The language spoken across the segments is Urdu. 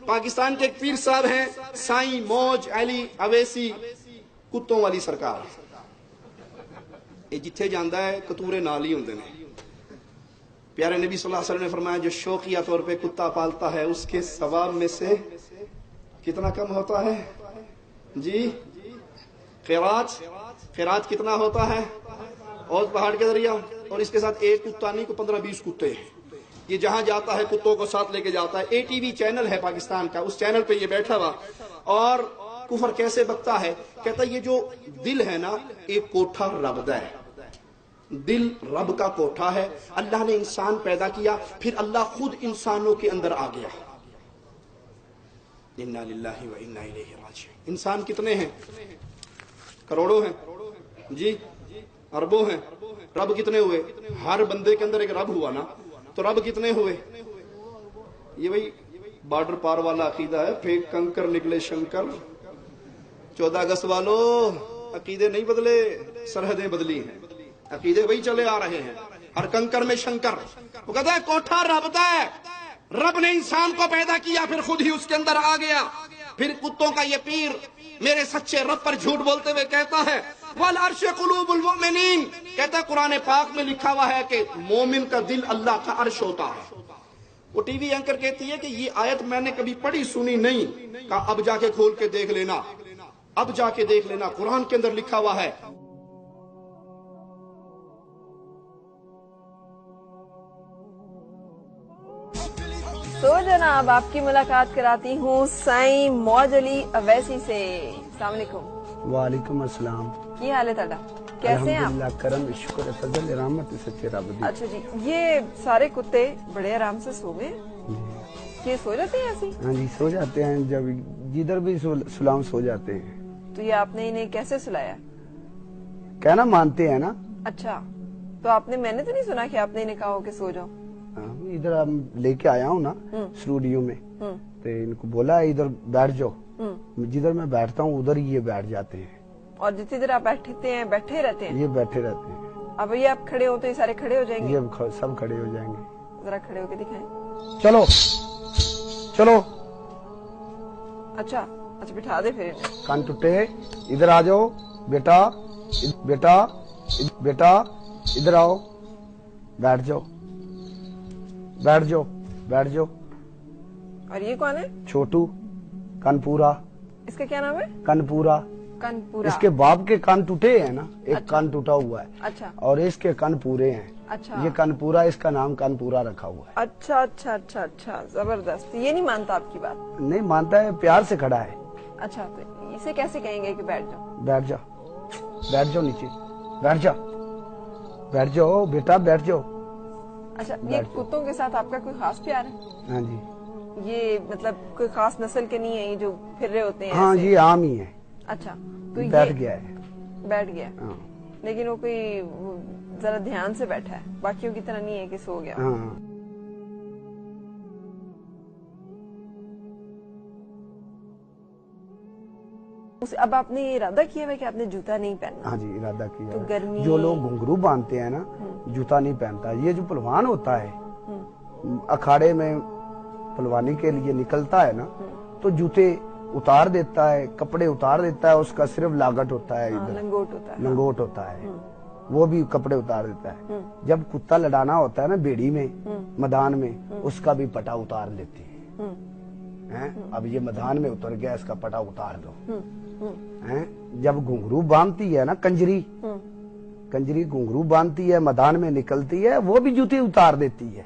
پاکستان کے ایک پیر صاحب ہیں سائیں موج علی اویسی کتوں والی سرکار. یہ جتھے جاندہ ہے کتورے نال ہی ہوندے نے. پیارے نبی صلی اللہ علیہ وسلم نے فرمایا جو شوقیہ طور پہ کتا پالتا ہے اس کے ثواب میں سے کتنا کم ہوتا ہے جی؟ خیرات کتنا ہوتا ہے؟ اور پہاڑ کے ذریعہ. اور اس کے ساتھ ایک کتا نہیں کو 15-20 کتے ہیں. یہ جہاں جاتا ہے کتوں کو ساتھ لے کے جاتا ہے. ATV چینل ہے پاکستان کا, اس چینل پہ یہ بیٹھا ہوا اور کفر کیسے بکتا ہے. کہتا ہے یہ جو دل ہے نا ایک کوٹھا رب دا ہے. دل رب کا کوٹھا ہے. اللہ نے انسان پیدا کیا پھر اللہ خود انسانوں کے اندر آ گیا. انا للہ و انا الیہ راجعون. انسان کتنے ہیں؟ کروڑوں ہیں جی, اربوں ہیں. رب کتنے ہوئے؟ ہر بندے کے اندر ایک رب ہوا نا, تو رب کتنے ہوئے؟ یہ بھائی بارڈر پار والا عقیدہ ہے. پھینک کنکر نکلے شنکر. 14 اگست والو عقیدے نہیں بدلے, سرحدیں بدلی ہیں. عقیدے وہی چلے آ رہے ہیں. ہر کنکر میں شنکر. وہ کہتا ہے کوٹھا رب دا ہے. رب نے انسان کو پیدا کیا پھر خود ہی اس کے اندر آ گیا. پھر کتوں کا یہ پیر میرے سچے رب پر جھوٹ بولتے ہوئے کہتا ہے والعرش قلوب المؤمنین. کہتا ہے قرآن پاک میں لکھا ہوا ہے کہ مومن کا دل اللہ کا عرش ہوتا ہے. وہ ٹی وی اینکر کہتی ہے کہ یہ آیت میں نے کبھی پڑھی سنی نہیں. کہا اب جا کے کھول کے دیکھ لینا, اب جا کے دیکھ لینا, قرآن کے اندر لکھا ہوا ہے. تو جناب آپ کی ملاقات کراتی ہوں سائیں موج علی اویسی سے. السلام علیکم. وعلیکم السلام. کی حال ہے تھوڑا؟ کیسے ہیں آپ؟ الحمدللہ, کرم شکر فضل رحمت سچے رب دی. اچھا جی, یہ سارے کتے بڑے آرام سے سو گئے؟ یہ سو جاتے ہیں ایسے؟ ہاں جی سو جاتے ہیں, جب جدھر بھی سلام سو جاتے ہیں. تو یہ آپ نے انہیں کیسے سلایا؟ کہنا مانتے ہیں نا. اچھا, تو آپ نے, میں نے تو نہیں سنا کہ آپ نے انہیں کہا ہو کہ سو جاؤ. ادھر لے کے آیا ہوں نا اسٹوڈیو میں, تو ان کو بولا ادھر بیٹھ جاؤ. جدھر میں بیٹھتا ہوں ادھر ہی یہ بیٹھ جاتے ہیں. اور جتنی دیر آپ بیٹھتے ہیں بیٹھے رہتے ہیں؟ یہ بیٹھے رہتے ہیں. اب یہ آپ کھڑے ہو تو یہ سارے کھڑے ہو جائیں گے؟ یہ سب کھڑے ہو جائیں گے. ذرا کھڑے ہو کے دکھائیں. چلو چلو. اچھا بٹھا دے پھر. کان ٹوٹے, ادھر آ جاؤ بیٹا, بیٹا بیٹا ادھر آؤ, بیٹھ جاؤ بیٹھ جاؤ بیٹھ جاؤ. اور یہ کون ہے؟ چھوٹو کنپورا. اس کا کیا نام ہے؟ کنپورا. کنپورا. اس کے باپ کے کان ٹوٹے ہیں نا, ایک کان ٹوٹا ہوا ہے. اچھا. اور اس کے کان پورے ہیں. اچھا. یہ کنپورا, اس کا نام کنپورا رکھا ہوا ہے. اچھا اچھا اچھا اچھا, زبردست. یہ نہیں مانتا آپ کی بات؟ نہیں مانتا ہے, پیار سے کھڑا ہے. اچھا, تو اسے کیسے کہیں گے کہ بیٹھ جاؤ؟ بیٹھ جا, بیٹھ جاؤ نیچے, بیٹھ جا, بیٹھ جاؤ بیٹا, بیٹھ جاؤ. اچھا, یہ کتوں کے ساتھ آپ کا کوئی خاص پیار ہے؟ ہاں جی. یہ مطلب کوئی خاص نسل کے نہیں ہے یہ جو پھر رہے ہوتے ہیں؟ ہاں جی عام ہی ہے. اچھا, تو بیٹھ گیا ہے. بیٹھ گیا, لیکن وہ کوئی ذرا دھیان سے بیٹھا ہے, باقیوں کی طرح نہیں ہے کہ سو گیا. ہاں. اب آپ نے یہ ارادہ کیا ہے کہ آپ نے جوتا نہیں پہننا؟ ہاں جی ارادہ تو کیا. گرمی, جو لوگ گھنگرو باندھتے ہیں نا جوتا نہیں پہنتا. یہ جو پہلوان ہوتا ہے اکھاڑے میں پہلوانی کے لیے نکلتا ہے نا, تو جوتے اتار دیتا ہے, کپڑے اتار دیتا ہے, اس کا صرف لاگٹ ہوتا ہے, لنگوٹ ہوتا ہے, وہ بھی کپڑے اتار دیتا ہے. جب کتا لڑانا ہوتا ہے نا بیڑی میں, میدان میں, اس کا بھی پٹا اتار لیتے ہیں. اب یہ میدان میں اتر گیا, اس کا پٹا اتار دو. جب گھنگرو باندھتی ہے نا کنجری, کنجری گھنگرو باندھتی ہے میدان میں نکلتی ہے, وہ بھی جوتے اتار دیتی ہے.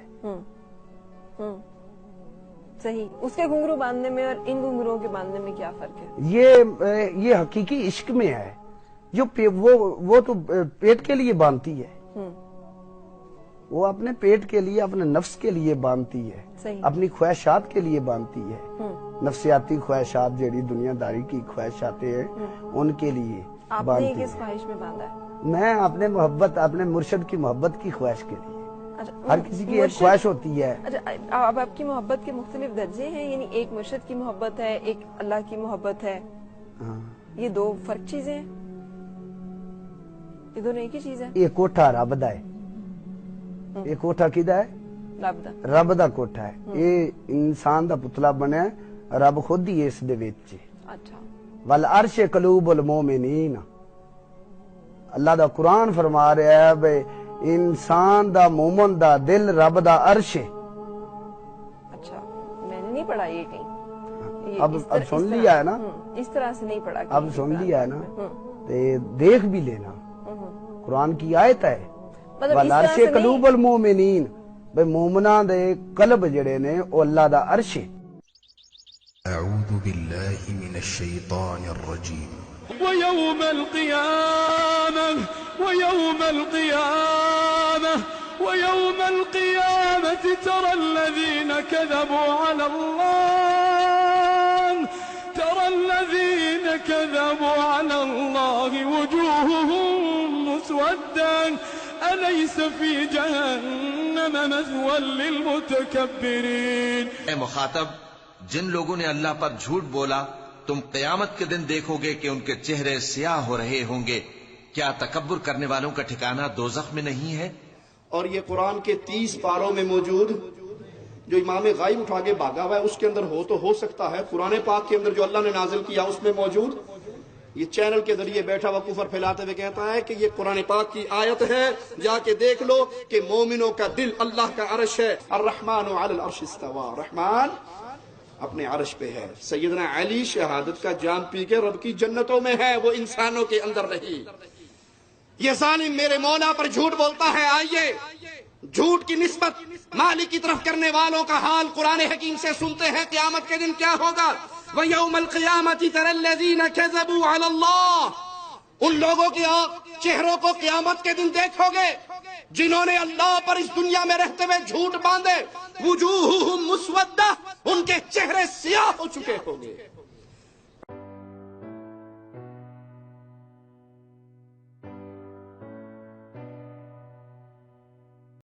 صحیح. اس کے گھنگرو باندھنے میں اور ان گھنگروں کے باندھنے میں کیا فرق ہے؟ یہ حقیقی عشق میں ہے. جو وہ تو پیٹ کے لیے باندھتی ہے, وہ اپنے پیٹ کے لیے, اپنے نفس کے لیے باندھتی ہے, اپنی خواہشات کے لیے باندھتی ہے. نفسیاتی خواہشات جیڑی دنیا داری کی خواہشاتیں ہیں ان کے لیے باندھتی ہے. آپ نے کس خواہش میں باندھا ہے؟ میں اپنے محبت, اپنے مرشد کی محبت کی خواہش کے لیے. ہر کسی کی ایک خواہش ہوتی ہے. اچھا, اب آپ کی محبت کے مختلف درجے ہیں, یعنی ایک مرشد کی محبت ہے, ایک اللہ کی محبت ہے, یہ دو فرق چیزیں ہیں. یہ دونوں ایک ہی چیز ہے؟ یہ کوٹھا رب دا ہے، یہ کوٹھا کدا ہے؟ رب دا۔ رب دا کوٹھا ہے، یہ انسان دا پتلا بنیا ہے، رب خود ہی اس دے وچ۔ اچھا، والعرش قلوب المومنین، اللہ دا قرآن فرما رہا ہے بھئی انسان دا مومن دا دل رب دا عرش ہے۔ اچھا، میں نے نہیں پڑھا یہ کہیں، یہ اب سن لیا ہے نا، اس طرح سے نہیں پڑھا اب سن لیا ہے نا، دیکھ بھی لینا، قرآن کی آیت ہے والعرش قلوب المومنین، بھئی مومناں دے قلب جڑے نے او اللہ دا عرش ہے۔ أعوذ بالله من الشيطان الرجيم. ويوم القيامة ترى الذين كذبوا على الله وجوههم مسودة أليس في جهنم مثوى للمتكبرين. اے مخاطب، جن لوگوں نے اللہ پر جھوٹ بولا تم قیامت کے دن دیکھو گے کہ ان کے چہرے سیاہ ہو رہے ہوں گے، کیا تکبر کرنے والوں کا ٹھکانہ دوزخ میں نہیں ہے؟ اور یہ قرآن کے 30 پاروں میں موجود جو امام غائب اٹھا کے بھاگا ہوا ہے اس کے اندر ہو تو ہو سکتا ہے، قرآن پاک کے اندر جو اللہ نے نازل کیا اس میں موجود، یہ چینل کے ذریعے بیٹھا ہوا کفر پھیلاتے ہوئے کہتا ہے کہ یہ قرآن پاک کی آیت ہے، جا کے دیکھ لو کہ مومنوں کا دل اللہ کا عرش ہے، الرحمن علی العرش استوى، رحمان اپنے عرش پہ ہے۔ سیدنا علی شہادت کا جام پی کے رب کی جنتوں میں ہے، وہ انسانوں کے اندر نہیں۔ یہ ظالم میرے مولا پر جھوٹ بولتا ہے، آئیے جھوٹ کی نسبت مالک کی طرف کرنے والوں کا حال قرآن حکیم سے سنتے ہیں۔ قیامت کے دن کیا ہوگا؟ وَيَوْمَ الْقِيَامَةِ تَرَى الَّذِينَ كَذَبُوا عَلَى اللَّهِ، ان لوگوں کے چہروں کو قیامت کے دن دیکھو گے جنہوں نے اللہ پر اس دنیا میں رہتے ہوئے جھوٹ باندھے، وجوہہم مسودہ، ان کے چہرے سیاہ ہو چکے ہوں گے۔